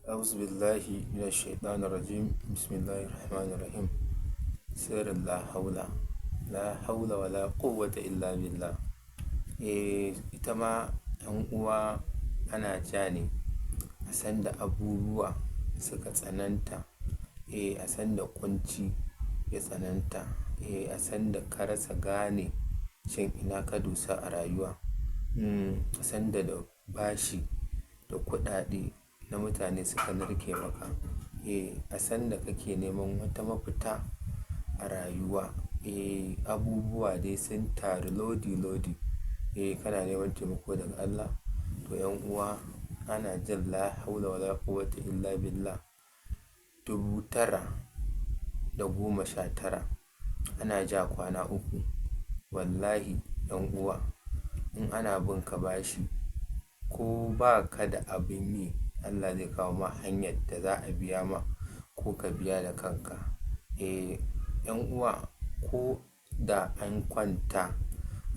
أعوذ بالله من الشيطان الرجيم. بسم الله الرحمن الرحيم. Sirrin Lahaulah, la haula wa la quwwata illa billah. Ita ma 'yan uwa ana ja ne a sanda abubuwa suka tsananta, a sanda kunci ya tsananta, a sanda ka rasa gane shin ina ka dosa a rayuwa, a sanda da bashi da kuɗaɗe na mutane suka narke maka, a sanda kake neman wata mafita a rayuwa, abubuwa dai sun taru lodi, kana neman taimako daga Allah. To 'yan uwa ana jin la haula wala quwwata illa billah 919 ana ja kwana uku. Wallahi 'yan uwa, in ana bin ka bashi ko ba ka da abin yi, Allah zai kawo ma hanyar da za a biya ma ko ka biya da kanka. 'Yan uwa, ko da an kwanta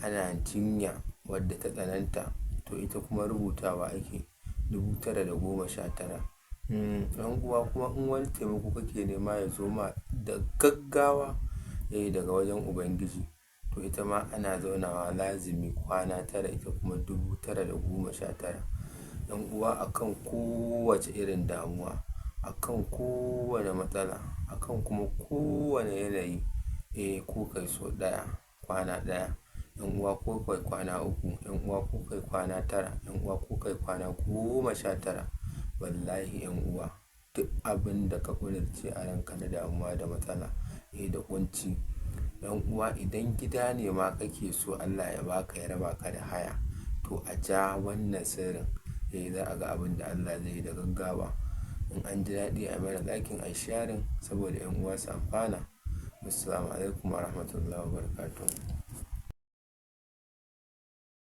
ana jinya wadda ta tsananta, to ita kuma rubutawa ake 919. 'Yan uwa kuma in wani taimako kake nema ya zo ma da gaggawa daga wajen Ubangiji, to ita ma ana zaunawa lazimi kwana tara, ita kuma 919. 'Yan uwa, akan kowace irin damuwa, akan kowane matsala, akan kuma kowane yanayi, ko kai so ɗaya kwana ɗaya, 'yan uwa ko kai kwana uku, 'yan uwa ko kai kwana tara, 'yan uwa ko kai kwana 19, wallahi 'yan uwa, duk abin da ka ƙudurce a ranka na damuwa da matsala, da kunci, 'yan uwa, idan gida ne ma kake so Allah ya baka, ya raba ka da haya, to a ja wannan sirrin, za a ga abin da Allah zai yi da gaggawa. In an ji daɗi a mana liking, a sharing saboda 'yan uwa su amfana. Assalamu alaikum wa rahmatullahi wa barakatuh.